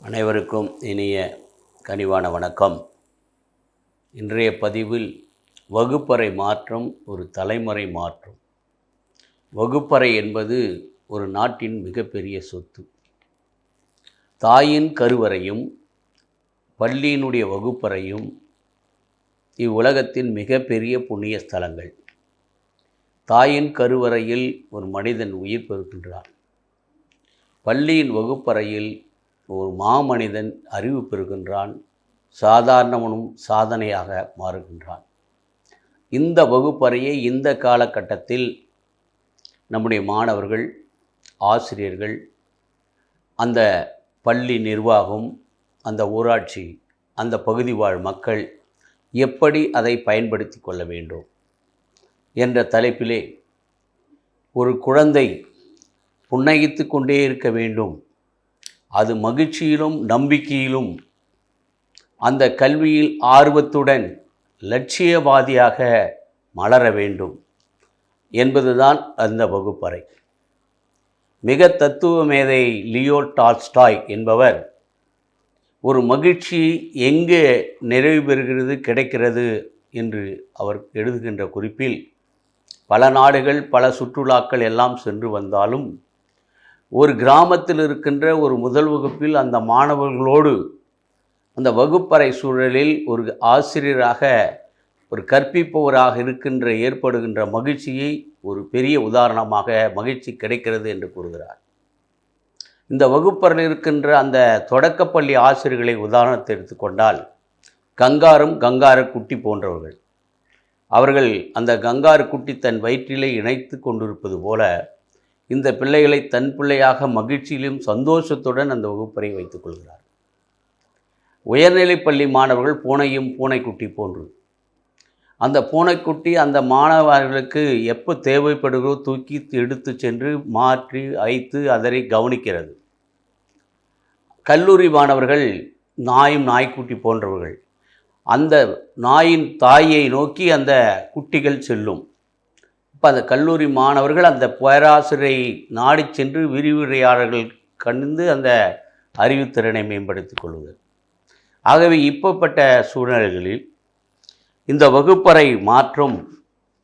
அனைவருக்கும் இனிய கனிவான வணக்கம். இன்றைய பதிவில் வகுப்பறை மாற்றம் ஒரு தலைமுறை மாற்றம். வகுப்பறை என்பது ஒரு நாட்டின் மிகப்பெரிய சொத்து. தாயின் கருவறையும் பள்ளியினுடைய வகுப்பறையும் இவ்வுலகத்தின் மிகப்பெரிய புண்ணிய ஸ்தலங்கள். தாயின் கருவறையில் ஒரு மனிதன் உயிர் பெறுகின்றான். பள்ளியின் வகுப்பறையில் ஒரு மாமனிதன் அறிவு பெறுகின்றான், சாதாரணவனும் சாதனையாக மாறுகின்றான். இந்த வகுப்பறையை இந்த காலகட்டத்தில் நம்முடைய மாணவர்கள், ஆசிரியர்கள், அந்த பள்ளி நிர்வாகம், அந்த ஊராட்சி, அந்த பகுதி வாழ் மக்கள் எப்படி அதை பயன்படுத்தி கொள்ள வேண்டும் என்ற தலைப்பிலே, ஒரு குழந்தை புன்னகித்து கொண்டே இருக்க வேண்டும், அது மகிழ்ச்சியிலும் நம்பிக்கையிலும் அந்த கல்வியில் ஆர்வத்துடன் லட்சியவாதியாக மலர வேண்டும் என்பதுதான் அந்த வகுப்பறை. மிக தத்துவ மேதை லியோ டால்ஸ்டாய் என்பவர் ஒரு மகிழ்ச்சி எங்கே நிறைவு பெறுகிறது, கிடைக்கிறது என்று அவர் எழுதுகின்ற குறிப்பில், பல நாடுகள் பல சுற்றுலாக்கள் எல்லாம் சென்று வந்தாலும் ஒரு கிராமத்தில் இருக்கின்ற ஒரு முதல் வகுப்பில் அந்த மாணவர்களோடு அந்த வகுப்பறை சூழலில் ஒரு ஆசிரியராக, ஒரு கற்பிப்பவராக இருக்கின்ற ஏற்படுகின்ற மகிழ்ச்சியை ஒரு பெரிய உதாரணமாக மகிழ்ச்சி கிடைக்கிறது என்று கூறுகிறார். இந்த வகுப்பறையில் இருக்கின்ற அந்த தொடக்கப்பள்ளி ஆசிரியர்களை உதாரணத்தை எடுத்துக்கொண்டால், கங்காரு குட்டி போன்றவர்கள். அவர்கள் அந்த கங்காரு குட்டி தன் வயிற்றிலே இணைத்து கொண்டிருப்பது போல இந்த பிள்ளைகளை தன் பிள்ளையாக மகிழ்ச்சியிலும் சந்தோஷத்துடன் அந்த வகுப்பறை வைத்துக் கொள்கிறார். உயர்நிலைப்பள்ளி மாணவர்கள் பூனையும் பூனைக்குட்டி போன்று. அந்த பூனைக்குட்டி அந்த மாணவர்களுக்கு எப்போ தேவைப்படுகிறோ தூக்கி எடுத்து சென்று மாற்றி வைத்து அதனை கவனிக்கிறது. கல்லூரி மாணவர்கள் நாயும் நாய்க்குட்டி போன்றவர்கள். அந்த நாயின் தாயை நோக்கி அந்த குட்டிகள் செல்லும். இப்போ அந்த கல்லூரி மாணவர்கள் அந்த பேராசிரியை நாடி சென்று விரிவுரையாளர்கள் கண்டு அந்த அறிவுத்திறனை மேம்படுத்திக் கொள்வது. ஆகவே இப்பப்பட்ட சூழ்நிலைகளில் இந்த வகுப்பறை மாற்றம்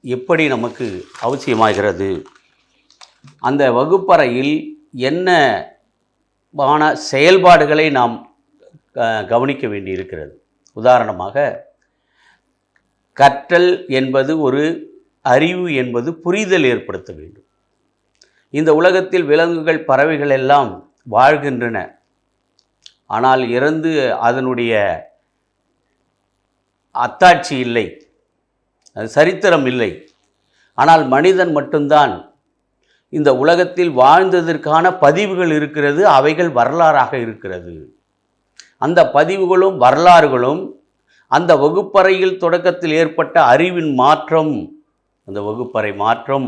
எப்படி நமக்கு அவசியமாகிறது, அந்த வகுப்பறையில் என்ன செயல்பாடுகளை நாம் கவனிக்க வேண்டியிருக்கிறது. உதாரணமாக, கற்றல் என்பது ஒரு அறிவு என்பது புரிதல் ஏற்படுத்த வேண்டும். இந்த உலகத்தில் விலங்குகள், பறவைகள் எல்லாம் வாழ்கின்றன. ஆனால் இறந்து அதனுடைய அத்தாட்சி இல்லை, அது சரித்திரம் இல்லை. ஆனால் மனிதன் மட்டும்தான் இந்த உலகத்தில் வாழ்ந்ததற்கான பதிவுகள் இருக்கிறது, அவைகள் வரலாறாக இருக்கிறது. அந்த பதிவுகளும் வரலாறுகளும் அந்த வகுப்பறையில் தொடக்கத்தில் ஏற்பட்ட அறிவின் மாற்றம், அந்த வகுப்பறை மாற்றம்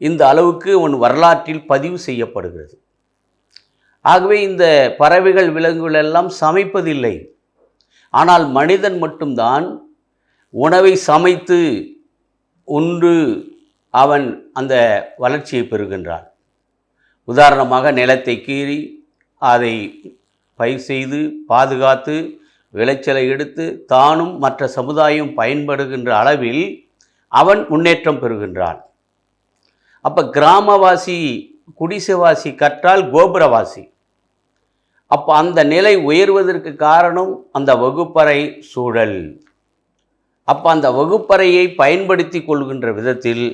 இந்த அளவுக்கு வரலாற்றில் பதிவு செய்யப்படுகிறது. ஆகவே இந்த பறவைகள், விலங்குகள் எல்லாம் சமைப்பதில்லை. ஆனால் மனிதன் மட்டும்தான் உணவை சமைத்து உண்டு அவன் அந்த வளர்ச்சியை பெறுகின்றான். உதாரணமாக, நிலத்தை கீறி அதை பயிர் செய்து பாதுகாத்து விளைச்சலை எடுத்து தானும் மற்ற சமுதாயம் பயன்படுகின்ற அளவில் அவன் முன்னேற்றம் பெறுகின்றான். அப்போ கிராமவாசி, குடிசைவாசி கற்றால் கோபுரவாசி. அப்போ அந்த நிலை உயர்வதற்கு காரணம் அந்த வகுப்பறை சூழல். அப்போ அந்த வகுப்பறையை பயன்படுத்தி கொள்கின்ற விதத்தில்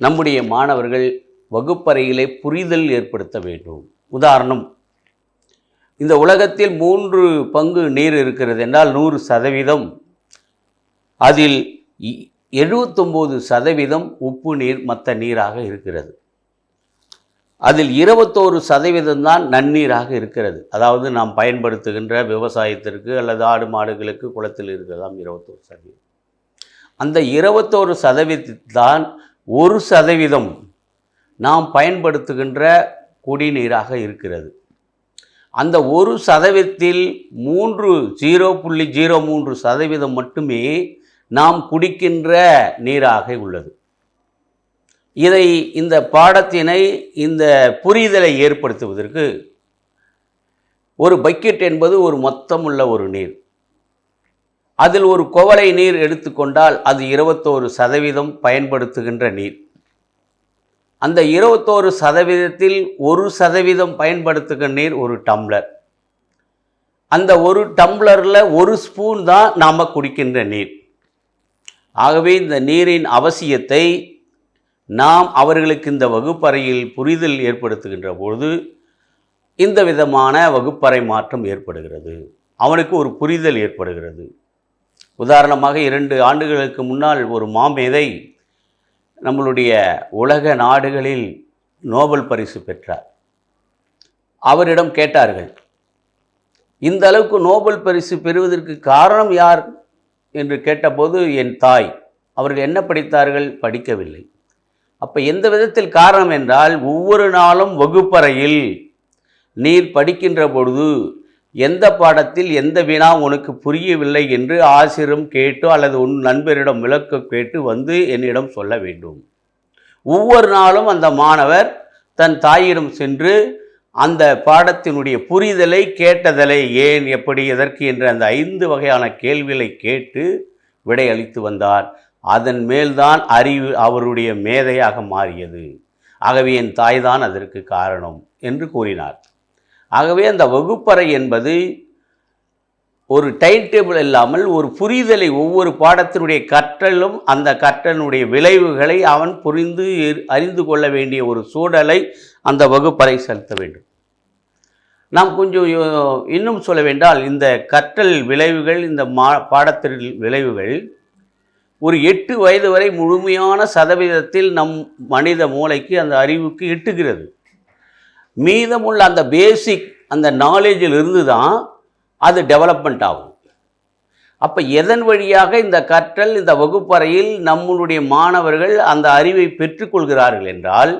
நம்முடைய மாணவர்கள் வகுப்பறையிலே புரிதல் ஏற்படுத்த வேண்டும். உதாரணம், இந்த உலகத்தில் 3 பங்கு நீர் இருக்கிறது என்றால் 100%, அதில் 79% உப்பு நீர், மற்ற நீராக இருக்கிறது. அதில் 21% தான் நன்னீராக இருக்கிறது. அதாவது நாம் பயன்படுத்துகின்ற விவசாயத்திற்கு அல்லது ஆடு மாடுகளுக்கு குளத்தில் இருக்கிறதாம் 21%. அந்த 21% தான் 1% நாம் பயன்படுத்துகின்ற குடிநீராக இருக்கிறது. அந்த 1%ல் 0.03% மட்டுமே நாம் குடிக்கின்ற நீராக உள்ளது. இதை, இந்த பாடத்தினை, இந்த புரிதலை ஏற்படுத்துவதற்கு ஒரு பக்கெட் என்பது ஒரு மொத்தமுள்ள ஒரு நீர். அதில் ஒரு குவளை நீர் எடுத்துக்கொண்டால் அது 21% பயன்படுத்துகின்ற நீர். அந்த 21%த்தில் 1% பயன்படுத்துகின்ற நீர் ஒரு டம்ளர். அந்த ஒரு டம்ளரில் 1 ஸ்பூன் தான் நாம் குடிக்கின்ற நீர். ஆகவே இந்த நீரின் அவசியத்தை நாம் அவர்களுக்கு இந்த வகுப்பறையில் புரிதல் ஏற்படுத்துகின்ற பொழுது இந்த விதமான வகுப்பறை மாற்றம் ஏற்படுகிறது. அவனுக்கு ஒரு புரிதல் ஏற்படுகிறது. உதாரணமாக 2 ஆண்டுகளுக்கு முன்னால் ஒரு மாமேதை நம்மளுடைய உலக நாடுகளில் நோபல் பரிசு பெற்றார். அவரிடம் கேட்டார்கள், இந்த அளவுக்கு நோபல் பரிசு பெறுவதற்கு காரணம் யார் என்று கேட்டபோது, என் தாய். அவர்கள் என்ன படித்தார்கள்? படிக்கவில்லை. அப்போ எந்த விதத்தில் காரணம் என்றால், ஒவ்வொரு நாளும் வகுப்பறையில் நீர் படிக்கின்ற பொழுது எந்த பாடத்தில் எந்த வினா உனக்கு புரியவில்லை என்று ஆசிரியரும் கேட்டு அல்லது உன் நண்பரிடம் விளக்க கேட்டு வந்து என்னிடம் சொல்ல வேண்டும். ஒவ்வொரு நாளும் அந்த மாணவர் தன் தாயிடம் சென்று அந்த பாடத்தினுடைய புரிதலை, கேட்டதலை, ஏன், எப்படி, எதற்கு என்ற அந்த 5 வகையான கேள்விகளை கேட்டு விடையளித்து வந்தார். அதன் மேல்தான் அறிவு அவருடைய மேதையாக மாறியது. ஆகவே என் தாய்தான் அதற்கு காரணம் என்று கூறினார். ஆகவே அந்த வகுப்பறை என்பது ஒரு டைம் டேபிள் இல்லாமல் ஒரு புரிதலை, ஒவ்வொரு பாடத்தினுடைய கற்றலும் அந்த கற்றலினுடைய விளைவுகளை அவன் புரிந்து அறிந்து கொள்ள வேண்டிய ஒரு சூழலை அந்த வகுப்பறை செலுத்த வேண்டும். நாம் கொஞ்சம் இன்னும் சொல்ல வேண்டால், இந்த கற்றல் விளைவுகள், இந்த பாடத்தின் விளைவுகள் ஒரு 8 வயது வரை முழுமையான சதவீதத்தில் நம் மனித மூளைக்கு அந்த அறிவுக்கு எட்டுகிறது. மீதமுள்ள அந்த பேசிக் அந்த நாலேஜில் இருந்து தான் அது டெவலப்மெண்ட் ஆகும். அப்போ எதன் வழியாக இந்த கற்றல், இந்த வகுப்பறையில் நம்மளுடைய மாணவர்கள் அந்த அறிவை பெற்றுக்கொள்கிறார்கள் என்றால்,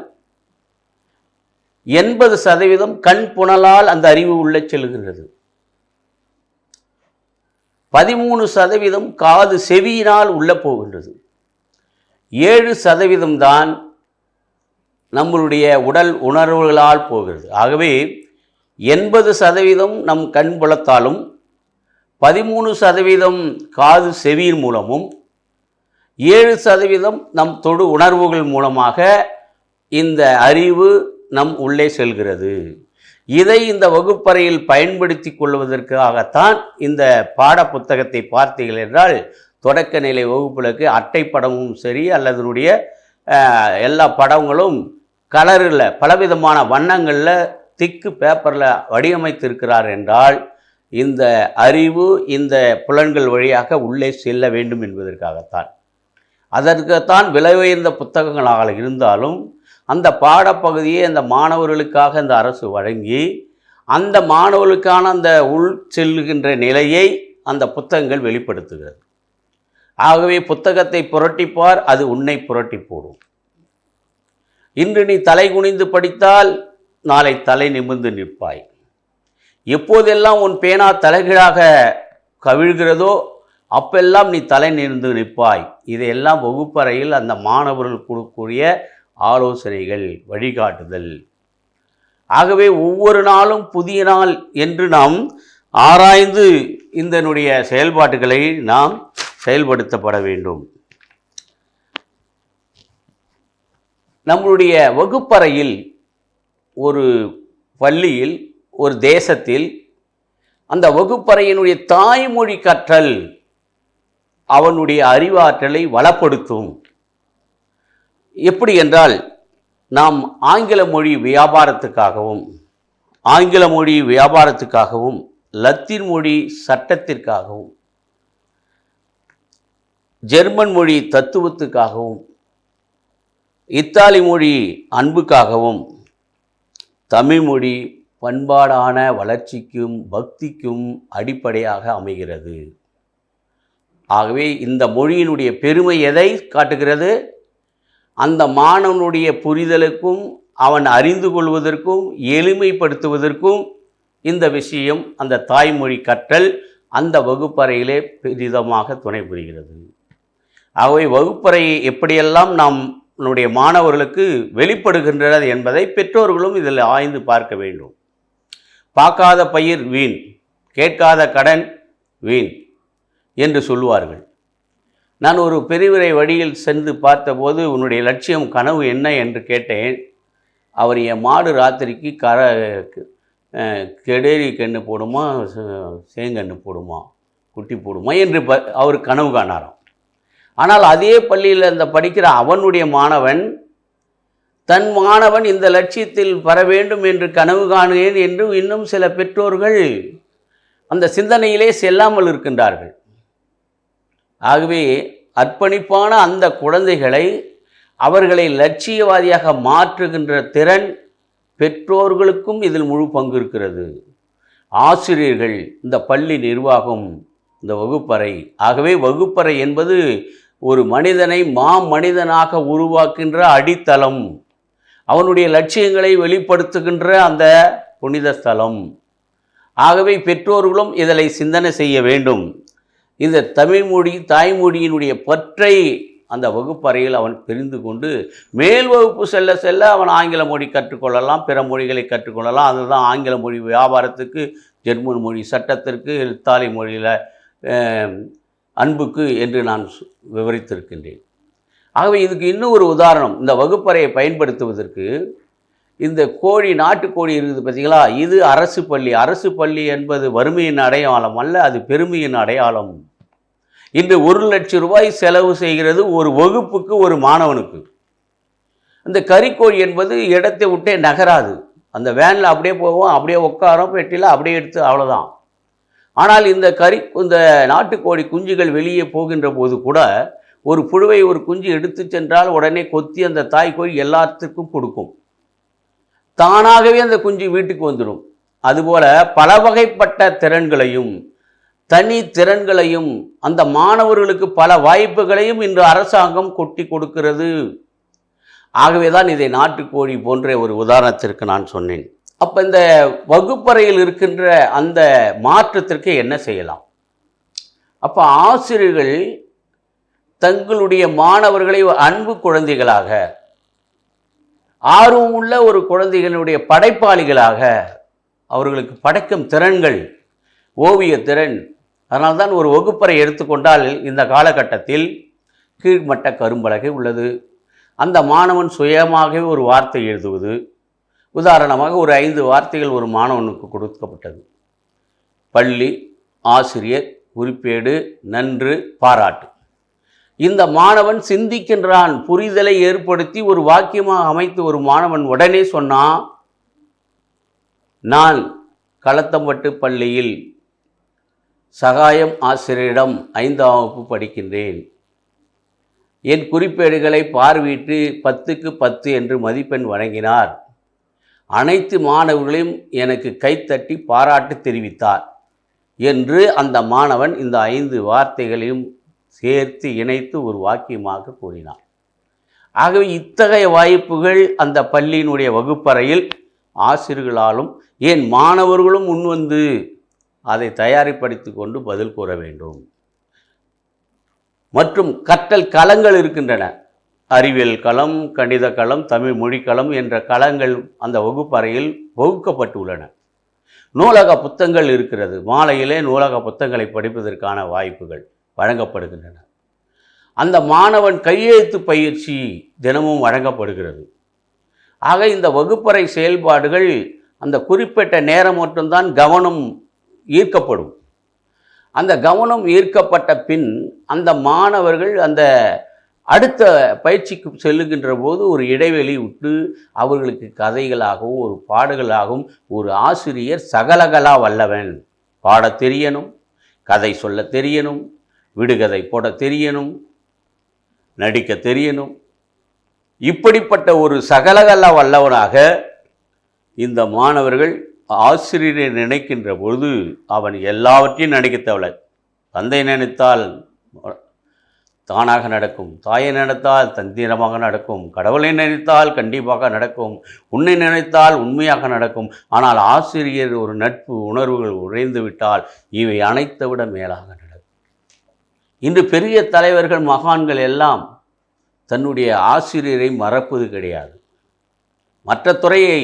80% கண் புணலால் அந்த அறிவு உள்ளே செல்கிறது. 13% காது செவியினால் உள்ளே போகின்றது. 7% தான் நம்மளுடைய உடல் உணர்வுகளால் போகிறது. ஆகவே 80% நம் கண் புலத்தாலும் 13% காது செவியின் மூலமும் 7% நம் தொடு உணர்வுகள் மூலமாக இந்த அறிவு நம் உள்ளே செல்கிறது. இதை இந்த வகுப்பறையில் பயன்படுத்தி கொள்வதற்காகத்தான் இந்த பாட புத்தகத்தை பார்த்தீர்கள் என்றால், தொடக்க நிலை வகுப்புகளுக்கு அட்டைப்படமும் சரி அல்லதனுடைய எல்லா படங்களும் கலரில் பலவிதமான வண்ணங்களில் திக்கு பேப்பரில் வடிவமைத்திருக்கிறார் என்றால், இந்த அறிவு இந்த புலன்கள் வழியாக உள்ளே செல்ல வேண்டும் என்பதற்காகத்தான். அதற்குத்தான் விலை உயர்ந்த புத்தகங்களாக இருந்தாலும் அந்த பாடப்பகுதியை அந்த மாணவர்களுக்காக இந்த அரசு வழங்கி, அந்த மாணவர்களுக்கான அந்த உள் செல்லுகின்ற நிலையை அந்த புத்தகங்கள் வெளிப்படுத்துகிறது. ஆகவே புத்தகத்தை புரட்டிப்பார், அது உன்னை புரட்டி போடும். இன்று நீ தலை குனிந்து படித்தால் நாளை தலை நிமிர்ந்து நிற்பாய். எப்போதெல்லாம் உன் பேனா தலைகீழாக கவிழ்கிறதோ அப்பெல்லாம் நீ தலை நிமிர்ந்து நிற்பாய். இதையெல்லாம் வகுப்பறையில் அந்த மாணவர்கள் கொடுக்கக்கூடிய ஆலோசனைகள், வழிகாட்டுதல். ஆகவே ஒவ்வொரு நாளும் புதிய நாள் என்று நாம் ஆராய்ந்து இதனுடைய செயல்பாடுகளை நாம் செயல்படுத்தப்பட வேண்டும். நம்முடைய வகுப்பறையில், ஒரு பள்ளியில், ஒரு தேசத்தில் அந்த வகுப்பறையினுடைய தாய்மொழி கற்றல் அவனுடைய அறிவாற்றலை வளப்படுத்தும். எப்படி என்றால், நாம் ஆங்கில மொழி வியாபாரத்துக்காகவும் லத்தீன் மொழி சட்டத்திற்காகவும், ஜெர்மன் மொழி தத்துவத்துக்காகவும், இத்தாலி மொழி அன்புக்காகவும், தமிழ் மொழி பண்பாடான வளர்ச்சிக்கும் பக்திக்கும் அடிப்படையாக அமைகிறது. ஆகவே இந்த மொழியினுடைய பெருமை எதை காட்டுகிறது? அந்த மாணவனுடைய புரிதலுக்கும் அவன் அறிந்து கொள்வதற்கும் எளிமைப்படுத்துவதற்கும் இந்த விஷயம், அந்த தாய்மொழி கற்றல் அந்த வகுப்பறையிலே பெரிதமாக துணை புரிகிறது. ஆகவே வகுப்பறையை எப்படியெல்லாம் நம்முடைய மாணவர்களுக்கு வெளிப்படுகின்றது என்பதை பெற்றோர்களும் இதில் ஆய்ந்து பார்க்க வேண்டும். பார்க்காத பயிர் வீண், கேட்காத கடன் வீண் என்று சொல்லுவார்கள். நான் ஒரு பெரியவரை வழியில் சென்று பார்த்தபோது, உன்னுடைய லட்சியம் கனவு என்ன என்று கேட்டேன். அவர், என் மாடு ராத்திரிக்கு கெடேரி கன்று போடுமா, சேங்கன்று போடுமா, குட்டி போடுமா என்று அவர் கனவு காணாராம். ஆனால் அதே பள்ளியில் அந்த படிக்கிற அவனுடைய மாணவன், தன் மாணவன் இந்த லட்சியத்தில் பெற வேண்டும் என்று கனவு காணுகிறேன் என்று இன்னும் சில பெற்றோர்கள் அந்த சிந்தனையிலே செல்லாமல் இருக்கின்றார்கள். ஆகவே அர்ப்பணிப்பான அந்த குழந்தைகளை, அவர்களை லட்சியவாதியாக மாற்றுகின்ற திறன் பெற்றோர்களுக்கும் இதில் முழு பங்கு இருக்கிறது. ஆசிரியர்கள், இந்த பள்ளி நிர்வாகம், இந்த வகுப்பறை. ஆகவே வகுப்பறை என்பது ஒரு மனிதனை மனிதனாக உருவாக்கின்ற அடித்தளம், அவனுடைய லட்சியங்களை வெளிப்படுத்துகின்ற அந்த புனித ஸ்தலம். ஆகவே பெற்றோர்களும் இதில் சிந்தனை செய்ய வேண்டும். இந்த தமிழ்மொழி தாய்மொழியினுடைய பற்றை அந்த வகுப்பறையில் அவன் தெரிந்து கொண்டு மேல் வகுப்பு செல்ல செல்ல அவன் ஆங்கில மொழி கற்றுக்கொள்ளலாம், பிற மொழிகளை கற்றுக்கொள்ளலாம். அதுதான் ஆங்கில மொழி வியாபாரத்துக்கு, ஜெர்மன் மொழி சட்டத்திற்கு, இத்தாலி மொழியில் அன்புக்கு என்று நான் விவரித்திருக்கின்றேன். ஆகவே இதுக்கு இன்னும் ஒரு உதாரணம், இந்த வகுப்பறையை பயன்படுத்துவதற்கு இந்த கோழி, நாட்டுக்கோழி இருக்குது பார்த்தீங்களா, இது அரசு பள்ளி. அரசு பள்ளி என்பது வறுமையின் அடையாளம் அல்ல, அது பெருமையின் அடையாளம். இன்று 1 லட்சம் ரூபாய் செலவு செய்கிறது ஒரு வகுப்புக்கு, ஒரு மாணவனுக்கு. அந்த கறிக்கோழி என்பது இடத்தை விட்டே நகராது. அந்த வேனில் அப்படியே போவோம், அப்படியே உட்காரோம், பெட்டியில் அப்படியே எடுத்து, அவ்வளோதான். ஆனால் இந்த நாட்டுக்கோழி குஞ்சுகள் வெளியே போகின்ற போது கூட ஒரு புழுவை ஒரு குஞ்சு எடுத்து சென்றால் உடனே கொத்தி அந்த தாய்க்கோழி எல்லாத்துக்கும் கொடுக்கும். தானாகவே அந்த குஞ்சு வீட்டுக்கு வந்துடும். அதுபோல பல வகைப்பட்ட திறன்களையும் தனி திறன்களையும் அந்த மாணவர்களுக்கு பல வாய்ப்புகளையும் இன்று அரசாங்கம் கொட்டி கொடுக்கிறது. ஆகவே தான் இதை நாட்டுக்கோழி போன்ற ஒரு உதாரணத்திற்கு நான் சொன்னேன். அப்போ இந்த வகுப்பறையில் இருக்கின்ற அந்த மாற்றத்திற்கு என்ன செய்யலாம்? அப்போ ஆசிரியர்கள் தங்களுடைய மாணவர்களை அன்பு குழந்தைகளாக, ஆர்வமுள்ள ஒரு குழந்தைகளுடைய படைப்பாளிகளாக, அவர்களுக்கு படைக்கும் திறன்கள், ஓவிய திறன். அதனால்தான் ஒரு வகுப்பறை எடுத்துக்கொண்டால் இந்த காலகட்டத்தில் கீழ்மட்ட கரும்பலகை உள்ளது. அந்த மாணவன் சுயமாகவே ஒரு வார்த்தை எழுதுவது. உதாரணமாக ஒரு 5 வார்த்தைகள் ஒரு மாணவனுக்கு கொடுக்கப்பட்டது. பள்ளி, ஆசிரியர், குறிப்பேடு, நன்று, பாராட்டு. இந்த மாணவன் சிந்திக்கின்றான். புரிதலை ஏற்படுத்தி ஒரு வாக்கியமாக அமைத்து ஒரு மாணவன் உடனே சொன்னான், நான் களத்தம்பட்டு பள்ளியில் சகாயம் ஆசிரியரிடம் 5ஆம் வகுப்பு படிக்கின்றேன். என் குறிப்பேடுகளை பார்வையிட்டு 10க்கு 10 என்று மதிப்பெண் வழங்கினார். அனைத்து மாணவர்களையும் எனக்கு கைத்தட்டி பாராட்டு தெரிவித்தார் என்று அந்த மாணவன் இந்த 5 வார்த்தைகளையும் சேர்த்து இணைத்து ஒரு வாக்கியமாக கூறினார். ஆகவே இத்தகைய வாய்ப்புகள் அந்த பள்ளியினுடைய வகுப்பறையில் ஆசிரியர்களாலும் ஏன் மாணவர்களும் முன்வந்து அதை தயாரிப்படுத்தி கொண்டு பதில் கூற வேண்டும். மற்றும் கற்றல் களங்கள் இருக்கின்றன. அறிவியல் களம், கணித களம், தமிழ் மொழி களம் என்ற களங்கள் அந்த வகுப்பறையில் வகுக்கப்பட்டுள்ளன. நூலக புத்தகங்கள் இருக்கிறது. மாலையிலே நூலக புத்தகங்களை படிப்பதற்கான வாய்ப்புகள் வழங்கப்படுகின்றன. அந்த மாணவன் கையெழுத்து பயிற்சி தினமும் வழங்கப்படுகிறது. ஆக இந்த வகுப்பறை செயல்பாடுகள் அந்த குறிப்பிட்ட நேரம் மட்டும்தான் கவனம் ஈர்க்கப்படும். அந்த கவனம் ஈர்க்கப்பட்ட பின் அந்த மாணவர்கள் அந்த அடுத்த பயிற்சிக்கு செல்லுகின்ற போது ஒரு இடைவெளி விட்டு அவர்களுக்கு கதைகளாகவும் ஒரு பாடல்களாகவும் ஒரு ஆசிரியர் சகலகலா வல்லவன். பாடத் தெரியணும், கதை சொல்ல தெரியணும், விடுகதை போட தெரியணும், நடிக்க தெரியணும். இப்படிப்பட்ட ஒரு சகலகலா வல்லவனாக இந்த மாணவர்கள் ஆசிரியரை நினைக்கின்ற பொழுது அவன் எல்லாவற்றையும் நினைக்க தேவை. தந்தை நினைத்தால் தானாக நடக்கும், தாயை நினைத்தால் தந்திரமாக நடக்கும், கடவுளை நினைத்தால் கண்டிப்பாக நடக்கும், உன்னை நினைத்தால் உண்மையாக நடக்கும். ஆனால் ஆசிரியர் ஒரு நட்பு உணர்வுகள் உறைந்து விட்டால் இவை அனைத்தை விட மேலாக நடக்கும். இன்று பெரிய தலைவர்கள், மகான்கள் எல்லாம் தன்னுடைய ஆசிரியரை மறப்பது கிடையாது. மற்ற துறையை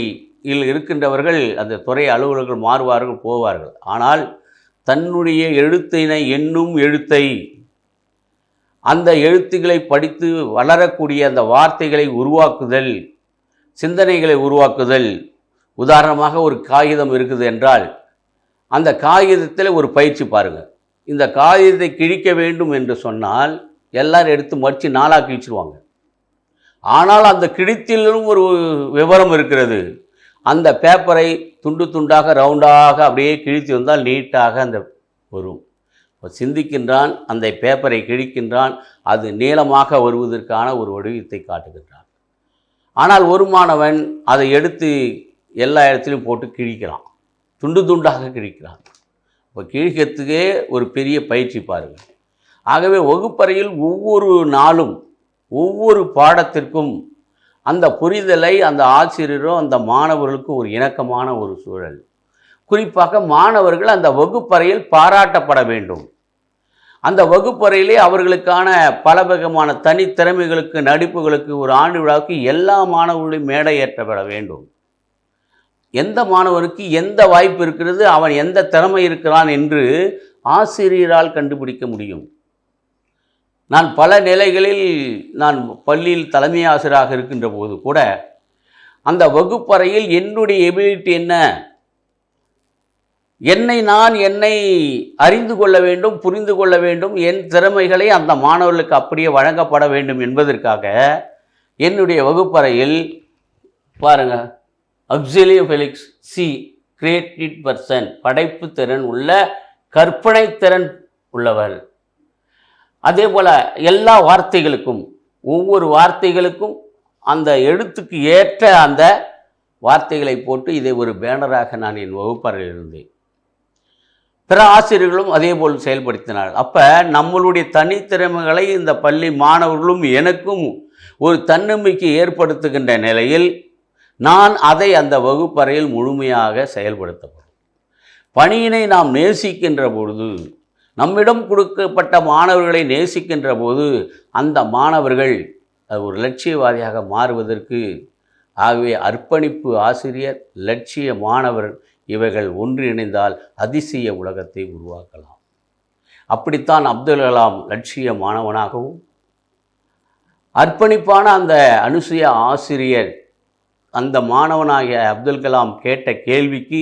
இருக்கின்றவர்கள் அந்த துறை அலுவலர்கள் மாறுவார்கள், போவார்கள். ஆனால் தன்னுடைய எழுத்தினை எண்ணும் எழுத்தை, அந்த எழுத்துக்களை படித்து வளரக்கூடிய அந்த வார்த்தைகளை உருவாக்குதல், சிந்தனைகளை உருவாக்குதல். உதாரணமாக ஒரு காகிதம் இருக்குது என்றால் அந்த காகிதத்தில் ஒரு பயிற்சி பாருங்கள். இந்த காகிதத்தை கிழிக்க வேண்டும் என்று சொன்னால் எல்லாரும் எடுத்து மடித்து நாளாக கிழிச்சிடுவாங்க. ஆனால் அந்த கிழித்திலும் ஒரு விவரம் இருக்கிறது. அந்த பேப்பரை துண்டு துண்டாக ரவுண்டாக அப்படியே கிழித்து வந்தால் நீட்டாக அந்த வரும். சிந்திக்கின்றான், அந்த பேப்பரை கிழிக்கின்றான், அது நீளமாக வருவதற்கான ஒரு வடிவத்தை காட்டுகின்றான். ஆனால் ஒரு மாணவன் அதை எடுத்து எல்லா இடத்துலையும் போட்டு கிழிக்கிறான், துண்டு துண்டாக கிழிக்கிறான். இப்போ கிழிக்கிறதுக்கே ஒரு பெரிய பயிற்சி பாருங்கள். ஆகவே வகுப்பறையில் ஒவ்வொரு நாளும் ஒவ்வொரு பாடத்திற்கும் அந்த புரிதலை அந்த ஆசிரியரும் அந்த மாணவர்களுக்கும் ஒரு இணக்கமான ஒரு சூழல். குறிப்பாக மாணவர்கள் அந்த வகுப்பறையில் பாராட்டப்பட வேண்டும். அந்த வகுப்பறையிலே அவர்களுக்கான பல வகையான தனித்திறமைகளுக்கு, நடிப்புகளுக்கு, ஒரு ஆண்டு விழாவுக்கு எல்லா மாணவர்களையும் மேடை ஏற்றப்பட வேண்டும். எந்த மாணவனுக்கு எந்த வாய்ப்பு இருக்கிறது, அவன் எந்த திறமை இருக்கிறான் என்று ஆசிரியரால் கண்டுபிடிக்க முடியும். நான் பல நிலைகளில் நான் பள்ளியில் தலைமை ஆசிரியராக இருக்கின்ற போது கூட அந்த வகுப்பறையில் என்னுடைய எபிலிட்டி என்ன, என்னை அறிந்து கொள்ள வேண்டும், புரிந்து கொள்ள வேண்டும், என் திறமைகளை அந்த மாணவர்களுக்கு அப்படியே வழங்கப்பட வேண்டும் என்பதற்காக என்னுடைய வகுப்பறையில் பாருங்கள், அக்ஸிலியோ ஃபெலிக்ஸ் சி, கிரியேட்டிவ் பர்சன், படைப்பு திறன் உள்ள, கற்பனை திறன் உள்ளவர். அதே போல் எல்லா வார்த்தைகளுக்கும், ஒவ்வொரு வார்த்தைகளுக்கும் அந்த எழுத்துக்கு ஏற்ற அந்த வார்த்தைகளை போட்டு இதை ஒரு பேனராக நான் என் வகுப்பறையில் இருந்தேன். பிற ஆசிரியர்களும் அதே போல் செயல்படுத்தினார்கள். அப்போ நம்மளுடைய தனித்திறமைகளை இந்த பள்ளி மாணவர்களும் எனக்கும் ஒரு தன்னம்பிக்கை ஏற்படுத்துகின்ற நிலையில் நான் அதை அந்த வகுப்பறையில் முழுமையாக செயல்படுத்தப்படும். பணியினை நாம் நேசிக்கின்ற பொழுது, நம்மிடம் கொடுக்கப்பட்ட மாணவர்களை நேசிக்கின்ற போது அந்த மாணவர்கள் ஒரு லட்சியவாதியாக மாறுவதற்கு, ஆகவே அர்ப்பணிப்பு ஆசிரியர், லட்சிய மாணவர் இவைகள் ஒன்றிணைந்தால் அதிசய உலகத்தை உருவாக்கலாம். அப்படித்தான் அப்துல் கலாம் லட்சிய மாணவனாகவும், அர்ப்பணிப்பான அந்த அனுசுயா ஆசிரியர் அந்த மாணவனாகிய அப்துல் கலாம் கேட்ட கேள்விக்கு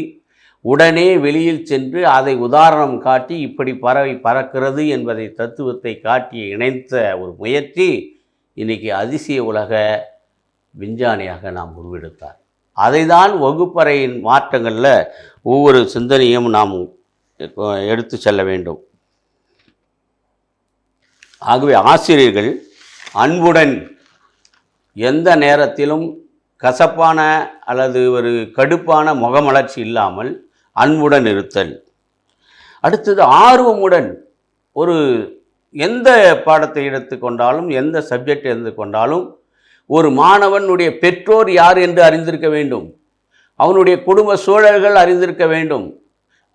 உடனே வெளியில் சென்று அதை உதாரணம் காட்டி இப்படி பறவை பறக்கிறது என்பதை தத்துவத்தை காட்டி இணைத்த ஒரு முயற்சி இன்றைக்கி அதிசய உலக விஞ்ஞானியாக நாம் உருவெடுத்தார். அதை தான் வகுப்பறையின் மாற்றங்களில் ஒவ்வொரு சிந்தனையும் நாம் எடுத்து செல்ல வேண்டும். ஆகவே ஆசிரியர்கள் அன்புடன், எந்த நேரத்திலும் கசப்பான அல்லது ஒரு கடுப்பான முகமலர்ச்சி இல்லாமல் அன்புடன் இருத்தல். அடுத்தது ஆர்வமுடன், ஒரு எந்த பாடத்தை எடுத்துக்கொண்டாலும், எந்த சப்ஜெக்ட் எடுத்துக்கொண்டாலும் ஒரு மாணவனுடைய பெற்றோர் யார் என்று அறிந்திருக்க வேண்டும், அவனுடைய குடும்ப சூழல்கள் அறிந்திருக்க வேண்டும்,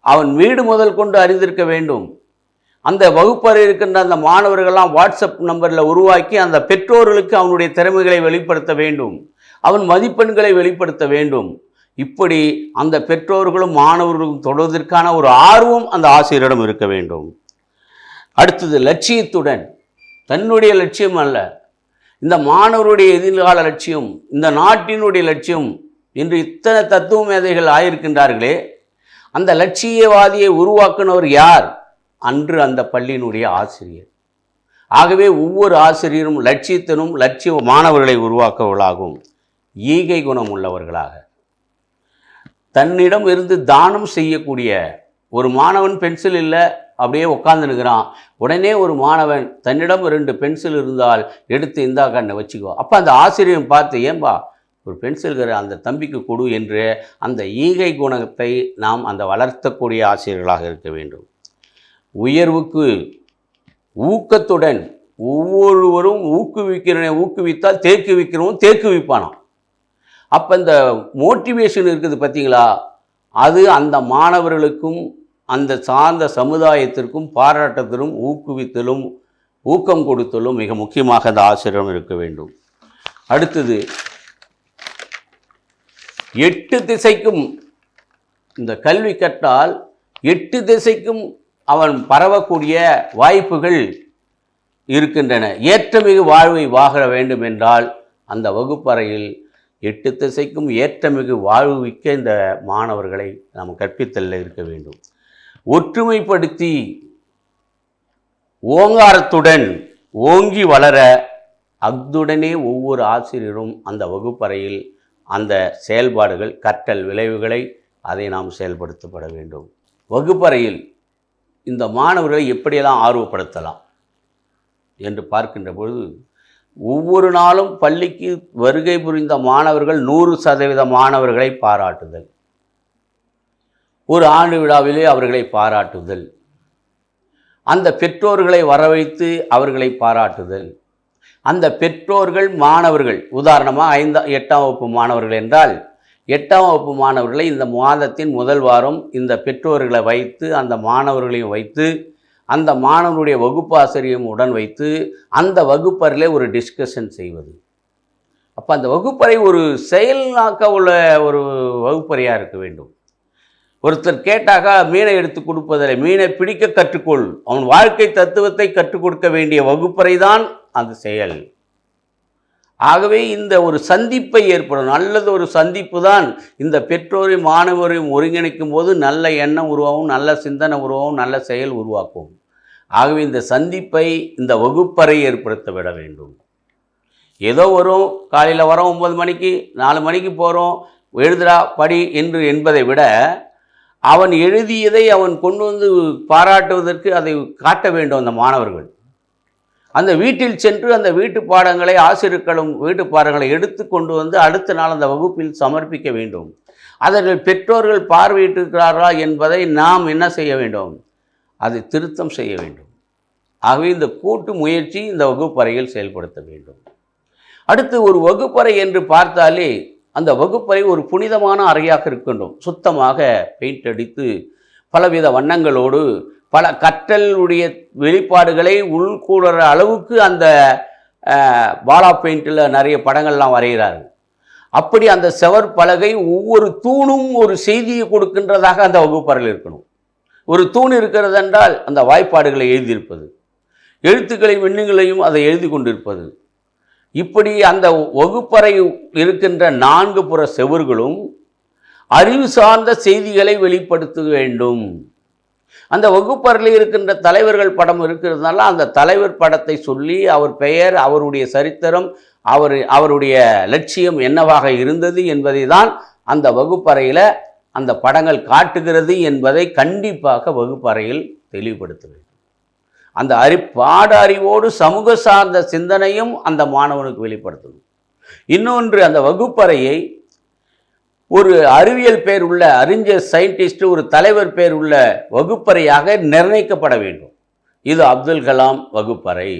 அவன் வீடு முதல் கொண்டு அறிந்திருக்க வேண்டும். அந்த வகுப்பறை இருக்கின்ற அந்த மாணவர்கள்லாம் வாட்ஸ்அப் நம்பரில் உருவாக்கி அந்த பெற்றோர்களுக்கு அவனுடைய திறமைகளை வெளிப்படுத்த வேண்டும், அவன் மதிப்பெண்களை வெளிப்படுத்த வேண்டும். இப்படி அந்த பெற்றோர்களும் மாணவர்களும் தொடர்வதற்கான ஒரு ஆர்வம் அந்த ஆசிரியரிடம் இருக்க வேண்டும். அடுத்தது லட்சியத்துடன், தன்னுடைய லட்சியம் அல்ல, இந்த மாணவருடைய எதிர்கால லட்சியம், இந்த நாட்டினுடைய லட்சியம் என்று இத்தனை தத்துவ மேதைகள் ஆயிருக்கின்றார்களே, அந்த லட்சியவாதியை உருவாக்குனவர் யார்? அன்று அந்த பள்ளியினுடைய ஆசிரியர். ஆகவே ஒவ்வொரு ஆசிரியரும் லட்சியத்தினும் லட்சிய மாணவர்களை உருவாக்குவர்களாகும். ஈகை குணம் உள்ளவர்களாக, தன்னிடம் இருந்து தானம் செய்யக்கூடிய ஒரு மாணவன் பென்சில் இல்லை அப்படியே உட்காந்துனுக்கிறான், உடனே ஒரு மாணவன் தன்னிடம் 2 பென்சில் இருந்தால் எடுத்து இந்தா கண்ணை வச்சுக்கோ, அப்போ அந்த ஆசிரியரை பார்த்து ஏன்பா ஒரு பென்சில்கிற அந்த தம்பிக்கு கொடு என்று அந்த ஈகை குணத்தை நாம் அந்த வளர்த்தக்கூடிய ஆசிரியர்களாக இருக்க வேண்டும். உயர்வுக்கு ஊக்கத்துடன், ஒவ்வொருவரும் ஊக்குவித்தால் தேக்குவிக்கிறவன் தேக்குவிப்பானாம். அப்போ இந்த மோட்டிவேஷன் இருக்குது பார்த்தீங்களா, அது அந்த மாணவர்களுக்கும் அந்த சார்ந்த சமுதாயத்திற்கும் பாராட்டத்திலும் ஊக்குவித்தலும் ஊக்கம் கொடுத்தலும் மிக முக்கியமாக அந்த ஆசிரியரும் இருக்க வேண்டும். அடுத்தது 8 திசைக்கும் இந்த கல்வி கற்றால் 8 திசைக்கும் அவன் பரவக்கூடிய வாய்ப்புகள் இருக்கின்றன. ஏற்றமிகு வாழ்வை வாழ வேண்டும் என்றால் அந்த வகுப்பறையில் 8 திசைக்கும் ஏற்றமிகு வாழ்விக்க இந்த மாணவர்களை நாம் கற்பித்தலில் இருக்க வேண்டும். ஒற்றுமைப்படுத்தி ஓங்காரத்துடன் ஓங்கி வளர அத்துடனே ஒவ்வொரு ஆசிரியரும் அந்த வகுப்பறையில் அந்த செயல்பாடுகள் கற்றல் விளைவுகளை அதை நாம் செயல்படுத்தப்பட வேண்டும். வகுப்பறையில் இந்த மாணவர்களை எப்படியெல்லாம் ஆர்வப்படுத்தலாம் என்று பார்க்கின்ற பொழுது, ஒவ்வொரு நாளும் பள்ளிக்கு வருகை புரிந்த மாணவர்கள் 100% மாணவர்களை பாராட்டுதல், ஒரு ஆண்டு விழாவிலே அவர்களை பாராட்டுதல், அந்த பெற்றோர்களை வரவைத்து அவர்களை பாராட்டுதல், அந்த பெற்றோர்கள் மாணவர்கள், உதாரணமாக 8ஆம் வகுப்பு மாணவர்கள் என்றால் 8ஆம் வகுப்பு மாணவர்களை இந்த மாதத்தின் முதல் வாரம் இந்த பெற்றோர்களை வைத்து அந்த மாணவர்களையும் வைத்து அந்த மாணவனுடைய வகுப்பாசிரியரும் உடன் வைத்து அந்த வகுப்பறையிலே ஒரு டிஸ்கஷன் செய்வது. அப்போ அந்த வகுப்பறை ஒரு செயல்நாக்க உள்ள ஒரு வகுப்பறையாக இருக்க வேண்டும். ஒருத்தர் கேட்டாக மீனை எடுத்து கொடுப்பதில்லை, மீனை பிடிக்க கற்றுக்கொள், அவன் வாழ்க்கை தத்துவத்தை கற்றுக் கொடுக்க வேண்டிய வகுப்பறை தான் அந்த செயல். ஆகவே இந்த ஒரு சந்திப்பை ஏற்படும், நல்லது ஒரு சந்திப்பு தான் இந்த பெற்றோரையும் மாணவரையும் ஒருங்கிணைக்கும் போது நல்ல எண்ணம் உருவாகும், நல்ல சிந்தனை உருவாகும், நல்ல செயல் உருவாக்கும். ஆகவே இந்த சந்திப்பை இந்த வகுப்பறை ஏற்படுத்த விட வேண்டும். ஏதோ வரும், காலையில் வரோம் 9 மணிக்கு 4 மணிக்கு போகிறோம், எழுதுறா படி என்று என்பதை விட அவன் எழுதியதை அவன் கொண்டு வந்து பாராட்டுவதற்கு அதை காட்ட வேண்டும். அந்த மாணவர்கள் அந்த வீட்டில் சென்று அந்த வீட்டு பாடங்களை ஆசிரியர்களும் வீட்டு பாடங்களை எடுத்து கொண்டு வந்து அடுத்த நாள் அந்த வகுப்பில் சமர்ப்பிக்க வேண்டும். அதற்கு பெற்றோர்கள் பார்வையிட்டிருக்கிறார்களா என்பதை நாம் என்ன செய்ய வேண்டும், அதை திருத்தம் செய்ய வேண்டும். ஆகவே இந்த கூட்டு முயற்சி இந்த வகுப்பறையில் செயல்படுத்த வேண்டும். அடுத்து ஒரு வகுப்பறை என்று பார்த்தாலே அந்த வகுப்பறை ஒரு புனிதமான அறையாக இருக்கின்றோம். சுத்தமாக பெயிண்ட் அடித்து பலவித வண்ணங்களோடு பல கற்றலுடைய வெளிப்பாடுகளை உள்கூடுற அளவுக்கு அந்த பாலா பெயிண்டில் நிறைய படங்கள்லாம் வரைகிறார்கள். அப்படி அந்த செவர் பலகை ஒவ்வொரு தூணும் ஒரு செய்தியை கொடுக்கின்றதாக அந்த வகுப்பறையில் இருக்கணும். ஒரு தூண் இருக்கிறது என்றால் அந்த வாய்ப்பாடுகளை எழுதியிருப்பது, எழுத்துக்களையும் எண்ணுகளையும் அதை எழுதி கொண்டிருப்பது, இப்படி அந்த வகுப்பறை இருக்கின்ற 4 புற செவர்களும் அறிவு சார்ந்த செய்திகளை வெளிப்படுத்த வேண்டும். அந்த வகுப்பறையில் இருக்கின்ற தலைவர்கள் படம் இருக்கிறதுனால அந்த தலைவர் படத்தை சொல்லி அவர் பெயர், அவருடைய சரித்திரம், அவருடைய லட்சியம் என்னவாக இருந்தது என்பதை தான் அந்த வகுப்பறையில் அந்த படங்கள் காட்டுகிறது என்பதை கண்டிப்பாக வகுப்பறையில் தெளிவுபடுத்த வேண்டும். அந்த பாட அறிவோடு சமூக சார்ந்த சிந்தனையும் அந்த மாணவனுக்கு வெளிப்படுத்தணும். இன்னொன்று, அந்த வகுப்பறையை ஒரு அறிவியல் பேர் உள்ள அறிஞர் சயின்டிஸ்ட், ஒரு தலைவர் பேர் உள்ள வகுப்பறையாக நிர்ணயிக்கப்பட வேண்டும். இது அப்துல் கலாம் வகுப்பறை,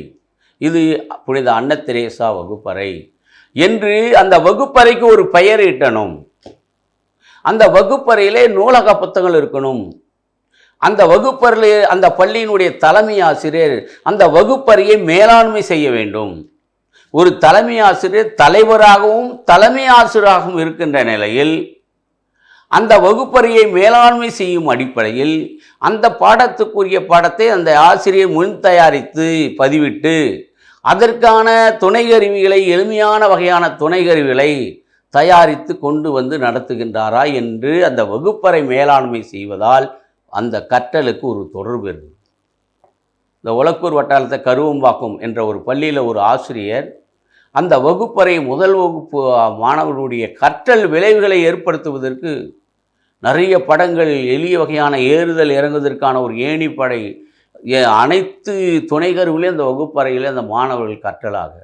இது புனித அன்னை தெரேசா வகுப்பறை என்று அந்த வகுப்பறைக்கு ஒரு பெயர் இட்டணும். அந்த வகுப்பறையிலே நூலக புத்தகங்கள் இருக்கணும். அந்த வகுப்பறையிலே அந்த பள்ளியினுடைய தலைமை ஆசிரியர் அந்த வகுப்பறையை மேலாண்மை செய்ய வேண்டும். ஒரு தலைமை ஆசிரியர் தலைவராகவும் தலைமை ஆசிரியராகவும் இருக்கின்ற நிலையில் அந்த வகுப்பறையை மேலாண்மை செய்யும் அடிப்படையில் அந்த பாடத்துக்குரிய பாடத்தை அந்த ஆசிரியர் முன் தயாரித்து பதிவிட்டு அதற்கான துணை கருவிகளை, எளிமையான வகையான துணை கருவிகளை தயாரித்து கொண்டு வந்து நடத்துகின்றாரா என்று அந்த வகுப்பறை மேலாண்மை செய்வதால் அந்த கற்றலுக்கு ஒரு தொடர்பு இருக்குது. இந்த ஒலக்கூர் வட்டாரத்தை கருவம்பாக்கம் என்ற ஒரு பள்ளியில் ஒரு ஆசிரியர் அந்த வகுப்பறை முதல் வகுப்பு மாணவர்களுடைய கற்றல் விளைவுகளை ஏற்படுத்துவதற்கு நிறைய படங்கள், எளிய வகையான ஏறுதல் இறங்குவதற்கான ஒரு ஏணிப்படை, அனைத்து துணை கருவிலையும் அந்த வகுப்பறையில் அந்த மாணவர்கள் கற்றலாக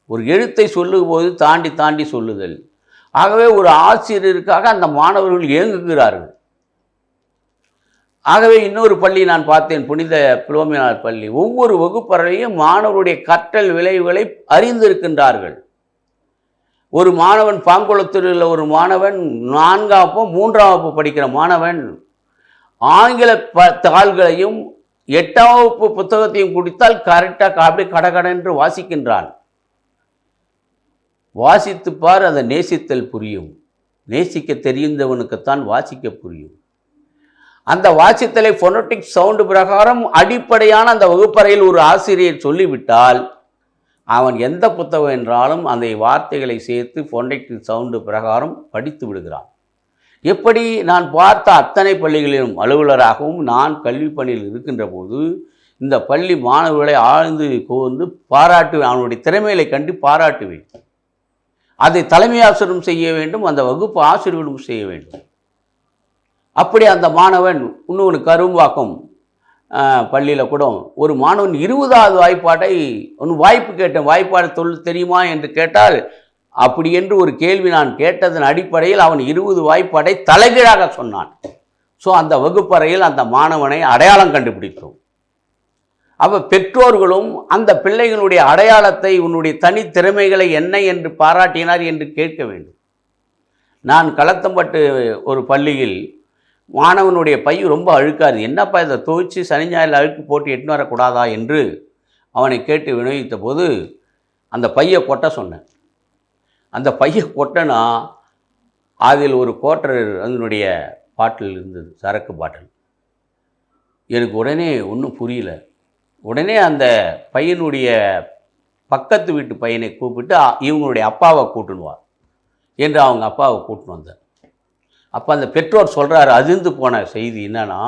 ஒரு எழுத்தை சொல்லும்போது தாண்டி தாண்டி சொல்லுதல். ஆகவே ஒரு ஆசிரியருக்காக அந்த மாணவர்கள் இயங்குகிறார்கள். ஆகவே இன்னொரு பள்ளி நான் பார்த்தேன், புனித பிலோமினார் பள்ளி. ஒவ்வொரு வகுப்பறையும் மாணவருடைய கற்றல் விளைவுகளை அறிந்திருக்கின்றார்கள். ஒரு மாணவன், பாங்குளத்தில் உள்ள ஒரு மாணவன் 4ஆம் வகுப்பு 3ஆம் வகுப்பு படிக்கிற மாணவன் ஆங்கில தாள்களையும் 8ஆம் வகுப்பு புத்தகத்தையும் குடித்தால் கரெக்டாக அப்படி கடகடென்று வாசிக்கின்றான். வாசித்துப்பார், அதை நேசித்தல் புரியும். நேசிக்க தெரிந்தவனுக்குத்தான் வாசிக்க புரியும். அந்த வாசித்தலை ஃபோனோட்டிக் சவுண்டு பிரகாரம் அடிப்படையான அந்த வகுப்பறையில் ஒரு ஆசிரியர் சொல்லிவிட்டால் அவன் எந்த புத்தகம் என்றாலும் அந்த வார்த்தைகளை சேர்த்து ஃபோனோட்டிக் சவுண்டு பிரகாரம் படித்து விடுகிறான். எப்படி நான் பார்த்த அத்தனை பள்ளிகளிலும் அலுவலராகவும் நான் கல்வி பணியில் இருக்கின்ற போது இந்த பள்ளி மாணவர்களை ஆழ்ந்து கோர்ந்து பாராட்டுவேன். அவனுடைய திறமைகளை கண்டு பாராட்டுவேன். அதை தலைமை ஆசிரியரும் செய்ய வேண்டும், அந்த வகுப்பு ஆசிரியர்களும் செய்ய வேண்டும். அப்படி அந்த மாணவன் இன்னொன்று கரும்பாக்கம் பள்ளியில் கூட ஒரு மாணவன் 20வது வாய்ப்பாட்டை ஒன்று வாய்ப்பு கேட்டேன், வாய்ப்பாடு தெரியுமா என்று கேட்டால் அப்படி என்று ஒரு கேள்வி நான் கேட்டதன் அடிப்படையில் அவன் 20 வாய்ப்பாட்டை தலைகீழாக சொன்னான். ஸோ அந்த வகுப்பறையில் அந்த மாணவனை அடையாளம் கண்டுபிடித்தோம். அப்போ பெற்றோர்களும் அந்த பிள்ளைகளுடைய அடையாளத்தை உன்னுடைய தனித்திறமைகளை என்ன என்று பாராட்டினார் என்று கேட்க வேண்டும். நான் களத்தம்பட்டு ஒரு பள்ளியில் மாணவனுடைய பை ரொம்ப அழுக்காது, என்னப்பா இதை துவைச்சி சனி ஞாயிறு அழுக்கு போட்டு எட்டுன்னு வரக்கூடாதா என்று அவனை கேட்டு வினவித்த போது அந்த பையை கொட்ட சொன்னேன். அந்த பையை கொட்டனா அதில் ஒரு குவார்ட்டர் அதனுடைய பாட்டில் இருந்தது, சரக்கு பாட்டில். எனக்கு உடனே ஒன்றும் புரியல. உடனே அந்த பையனுடைய பக்கத்து வீட்டு பையனை கூப்பிட்டு இவங்களுடைய அப்பாவை கூட்டுனுவா என்று அவங்க அப்பாவை கூட்டின்னு வந்தார். அப்போ அந்த பெற்றோர் சொல்கிறாரு, அதிர்ந்து போன செய்தி என்னன்னா,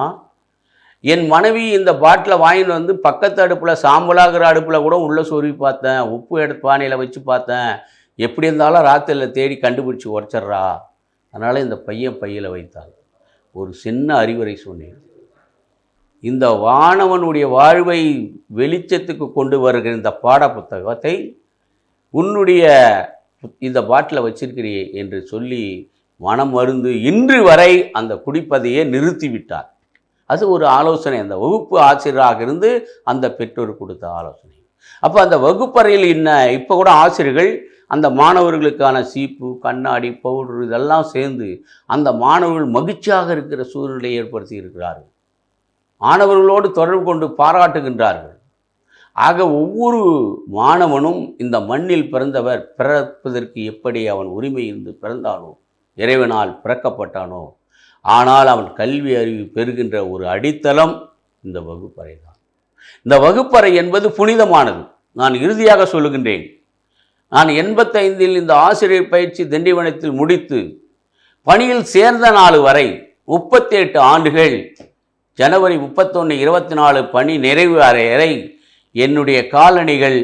என் மனைவி இந்த பாட்டிலை வாங்கிட்டு வந்து பக்கத்து அடுப்பில் சாம்பலாகிற அடுப்பில் கூட உள்ளே சொருவி பார்த்தேன், உப்பு எடுத்து பானையில் வச்சு பார்த்தேன், எப்படி இருந்தாலும் ராத்திரியில் தேடி கண்டுபிடிச்சி உடச்சிட்றா, அதனால் இந்த பையன் பையில் வைத்தாள். ஒரு சின்ன அறிவுரை சொன்னேன். இந்த வானவனுடைய வாழ்வை வெளிச்சத்துக்கு கொண்டு வருகிற இந்த பாட புத்தகத்தை உன்னுடைய இந்த பாட்டில் வச்சிருக்கிறியே என்று சொல்லி மனம் மருந்து இன்று வரை அந்த குடிப்பதையே நிறுத்திவிட்டார். அது ஒரு ஆலோசனை, அந்த வகுப்பு ஆசிரியராக இருந்து அந்த பெற்றோர் கொடுத்த ஆலோசனை. அப்போ அந்த வகுப்பறையில் இப்போ கூட ஆசிரியர்கள் அந்த மாணவர்களுக்கான சீப்பு, கண்ணாடி, பவுடர் இதெல்லாம் சேர்ந்து அந்த மாணவர்கள் மகிழ்ச்சியாக இருக்கிற சூழ்நிலையை ஏற்படுத்தி இருக்கிறார்கள். மாணவர்களோடு தொடர்பு கொண்டு பாராட்டுகின்றார்கள். ஆக ஒவ்வொரு மாணவனும் இந்த மண்ணில் பிறந்தவர் பிறப்பதற்கு எப்படி அவன் உரிமை இருந்து பிறந்தானோ, இறைவனால் பிறக்கப்பட்டானோ, ஆனால் அவன் கல்வி அறிவு பெறுகின்ற ஒரு அடித்தளம் இந்த வகுப்பறை தான். இந்த வகுப்பறை என்பது புனிதமானது. நான் இறுதியாக சொல்லுகின்றேன், நான் 85இல் இந்த ஆசிரியர் பயிற்சி திண்டிவனத்தில் முடித்து பணியில் சேர்ந்த நாள் வரை 38 ஆண்டுகள், ஜனவரி 31, 24 பணி நிறைவு வரை என்னுடைய காலணிகள்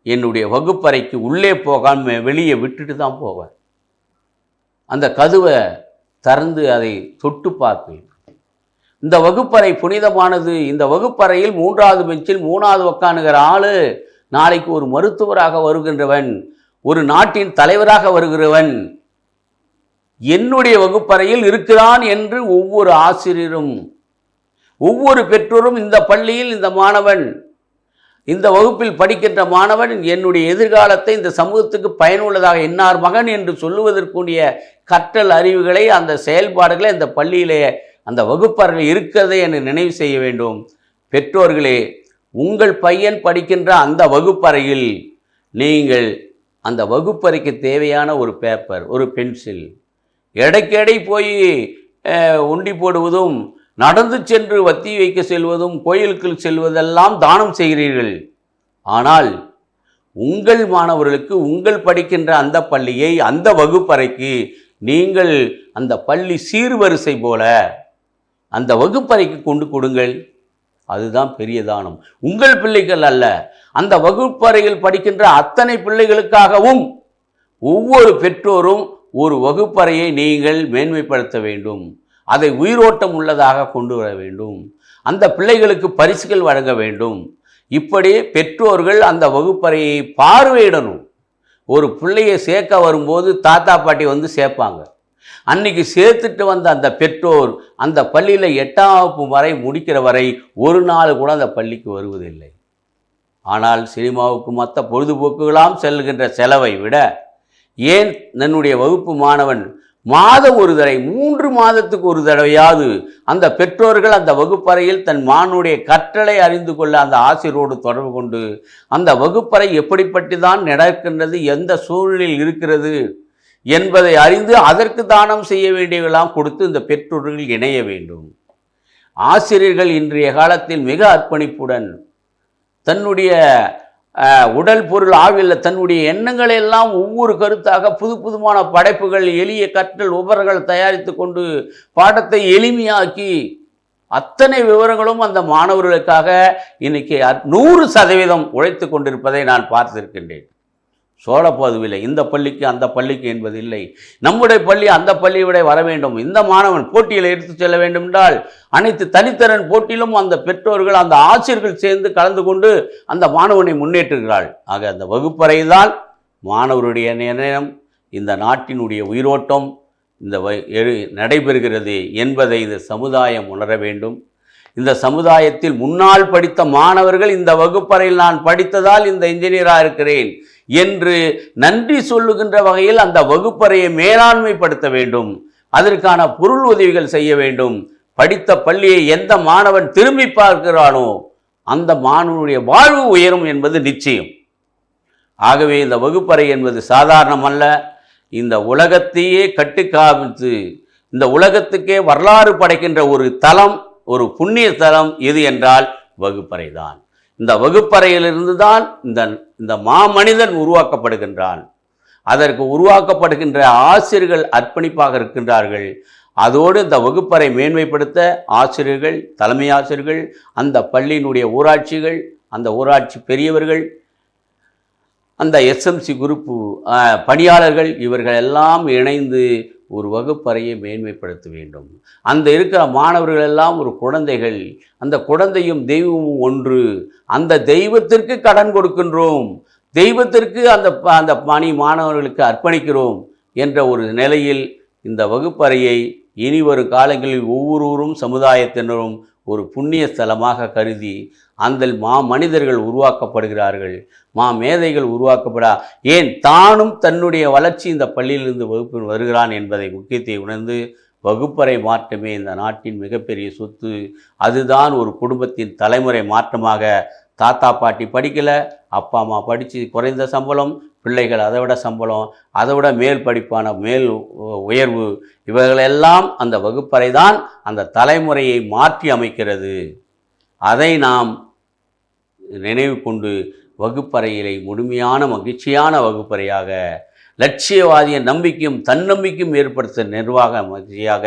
என்னுடைய வகுப்பறைக்கு உள்ளே போகாமல் வெளியே விட்டுட்டு தான் போவேன். அந்த கதவை திறந்து அதை தொட்டு பார்ப்பேன். இந்த வகுப்பறை புனிதமானது. இந்த வகுப்பறையில் 3வது பெஞ்சில் 3வது உட்காந்துகிற ஆள் நாளைக்கு ஒரு மருத்துவராக வருகின்றவன், ஒரு நாட்டின் தலைவராக வருகிறவன் என்னுடைய வகுப்பறையில் இருக்கிறான் என்று ஒவ்வொரு ஆசிரியரும் ஒவ்வொரு பெற்றோரும் இந்த பள்ளியில் இந்த மாணவன், இந்த வகுப்பில் படிக்கின்ற மாணவன் என்னுடைய எதிர்காலத்தை இந்த சமூகத்துக்கு பயனுள்ளதாக என்னார் மகன் என்று சொல்லுவதற்குரிய கற்றல் அறிவுகளை, அந்த செயல்பாடுகளை இந்த பள்ளியிலே அந்த வகுப்பறையில் இருக்கிறதை என்று நினைவு செய்ய வேண்டும். பெற்றோர்களே, உங்கள் பையன் படிக்கின்ற அந்த வகுப்பறையில் நீங்கள் அந்த வகுப்பறைக்கு தேவையான ஒரு பேப்பர், ஒரு பென்சில், எடைக்கெடை போய் உண்டி போடுவதும், நடந்து சென்று வத்தி வைக்க செல்வதும், கோயிலுக்கு செல்வதெல்லாம் தானம் செய்கிறீர்கள். ஆனால் உங்கள் மாணவர்களுக்கு உங்கள் படிக்கின்ற அந்த பள்ளியை, அந்த வகுப்பறைக்கு நீங்கள் அந்த பள்ளி சீர்வரிசை போல அந்த வகுப்பறைக்கு கொண்டு கொடுங்கள். அதுதான் பெரிய தானம். உங்கள் பிள்ளைகள் அல்ல, அந்த வகுப்பறையில் படிக்கின்ற அத்தனை பிள்ளைகளுக்காகவும் ஒவ்வொரு பெற்றோரும் ஒரு வகுப்பறையை நீங்கள் மேன்மைப்படுத்த வேண்டும். அதை உயிரோட்டம் உள்ளதாக கொண்டு வர வேண்டும். அந்த பிள்ளைகளுக்கு பரிசுகள் வழங்க வேண்டும். இப்படி பெற்றோர்கள் அந்த வகுப்பறையை பார்வையிடணும். ஒரு பிள்ளையை சேர்க்க வரும்போது தாத்தா பாட்டி வந்து சேர்ப்பாங்க. அன்னைக்கு சேர்த்துட்டு வந்த அந்த பெற்றோர் அந்த பள்ளியில் 8ஆம் வகுப்பு வரை முடிக்கிற வரை ஒரு நாள் கூட அந்த பள்ளிக்கு வருவதில்லை. ஆனால் சினிமாவுக்கு மற்ற பொழுதுபோக்குகளாம் செல்கின்ற செலவை விட ஏன் என்னுடைய வகுப்பு மாணவன் மாதம் ஒரு தடவை, 3 மாதத்துக்கு ஒரு தடவையாவது அந்த பெற்றோர்கள் அந்த வகுப்பறையில் தன் மானுடைய கற்றலை அறிந்து கொள்ள அந்த ஆசிரியரோடு தொடர்பு கொண்டு அந்த வகுப்பறை எப்படிப்பட்டு தான் நடக்கின்றது, எந்த சூழலில் இருக்கிறது, என்பதை அறிந்து அதற்கு தானம் செய்ய வேண்டியவெல்லாம் கொடுத்து இந்த பெற்றோர்கள் இணைய வேண்டும். ஆசிரியர்கள் இன்றைய காலத்தில் மிக அர்ப்பணிப்புடன் தன்னுடைய உடல் பொருள் ஆவியில் தன்னுடைய எண்ணங்களை எல்லாம் ஒவ்வொரு கருத்தாக புது புதுமான படைப்புகள், எளிய கற்றல் உபகரணங்கள் தயாரித்து கொண்டு பாடத்தை எளிமையாக்கி அத்தனை விவரங்களும் அந்த மாணவர்களுக்காக இன்னைக்கு 100% உழைத்து கொண்டிருப்பதை நான் பார்த்திருக்கின்றேன். சோழப்பதுவில்லை இந்த பள்ளிக்கு அந்த பள்ளிக்கு என்பது இல்லை. நம்முடைய பள்ளி அந்த பள்ளியை விட வர வேண்டும். இந்த மாணவன் போட்டியில் எடுத்து செல்ல வேண்டும் என்றால் அனைத்து தனித்திறன் போட்டியிலும் அந்த பெற்றோர்கள் அந்த ஆசிரியர்கள் சேர்ந்து கலந்து கொண்டு அந்த மாணவனை முன்னேற்றுகிறாள். ஆக அந்த வகுப்பறையில் மாணவருடைய நேரம், இந்த நாட்டினுடைய உயிரோட்டம் இந்த நடைபெறுகிறது என்பதை இந்த சமுதாயம் உணர வேண்டும். இந்த சமுதாயத்தில் முன்னால் படித்த மாணவர்கள் இந்த வகுப்பறையில் நான் படித்ததால் இந்த இன்ஜினியராக இருக்கிறேன் என்று நன்றி சொல்லுகின்ற வகையில் அந்த வகுப்பறையை மேலாண்மைப்படுத்த வேண்டும். அதற்கான பொருள் உதவிகள் செய்ய வேண்டும். படித்த பள்ளியை எந்த மாணவன் திரும்பி பார்க்கிறானோ அந்த மாணவனுடைய வாழ்வு உயரும் என்பது நிச்சயம். ஆகவே இந்த வகுப்பறை என்பது சாதாரணமல்ல. இந்த உலகத்தையே கட்டுக்காமித்து இந்த உலகத்துக்கே வரலாறு படைக்கின்ற ஒரு தலம், ஒரு புண்ணிய தலம் எது என்றால் வகுப்பறை தான். இந்த வகுப்பறையிலிருந்து தான் இந்த மாமனிதன் உருவாக்கப்படுகின்றான். அதற்கு உருவாக்கப்படுகின்ற ஆசிரியர்கள் அர்ப்பணிப்பாக இருக்கின்றார்கள். அதோடு இந்த வகுப்பறை மேன்மைப்படுத்த ஆசிரியர்கள், தலைமை ஆசிரியர்கள், அந்த பள்ளியினுடைய ஊராட்சிகள், அந்த ஊராட்சி பெரியவர்கள், அந்த எஸ்எம்சி குரூப்பு பணியாளர்கள் இவர்கள் எல்லாம் இணைந்து ஒரு வகுப்பறையை மேன்மைப்படுத்த வேண்டும். அந்த இருக்கிற மாணவர்கள் எல்லாம் ஒரு குழந்தைகள். அந்த குழந்தையும் தெய்வமும் ஒன்று. அந்த தெய்வத்திற்கு கடன் கொடுக்கின்றோம், தெய்வத்திற்கு அந்த பணி மாணவர்களுக்கு அர்ப்பணிக்கிறோம் என்ற ஒரு நிலையில் இந்த வகுப்பறையை இனி வரும் காலங்களில் ஒவ்வொருவரும் சமுதாயத்தினரும் ஒரு புண்ணிய ஸ்தலமாக கருதி அந்த மனிதர்கள் உருவாக்கப்படுகிறார்கள், மேதைகள் ஏன் தானும் தன்னுடைய வளர்ச்சி இந்த பள்ளியிலிருந்து வகுப்பில் வருகிறான் என்பதை முக்கியத்தை உணர்ந்து வகுப்பறை மாற்றமே இந்த நாட்டின் மிகப்பெரிய சொத்து. அதுதான் ஒரு குடும்பத்தின் தலைமுறை மாற்றமாக. தாத்தா பாட்டி படிக்கலை, அப்பா அம்மா படித்து குறைந்த சம்பளம், பிள்ளைகள் அதை விட சம்பளம், அதை விட மேல் படிப்பான மேல் உயர்வு, இவைகளெல்லாம் அந்த வகுப்பறை தான் அந்த தலைமுறையை மாற்றி அமைக்கிறது. அதை நாம் நினைவு கொண்டு வகுப்பறையிலே முழுமையான மகிழ்ச்சியான வகுப்பறையாக, லட்சியவாதிய நம்பிக்கையும் தன்னம்பிக்கையும் ஏற்படுத்த நிர்வாக மகிழ்ச்சியாக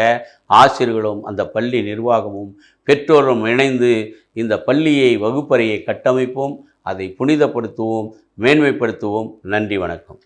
ஆசிரியர்களும் அந்த பள்ளி நிர்வாகமும் பெற்றோரும் இணைந்து இந்த பள்ளியை வகுப்பறையை கட்டமைப்போம், அதை புனிதப்படுத்துவோம், மேன்மைப்படுத்துவோம். நன்றி, வணக்கம்.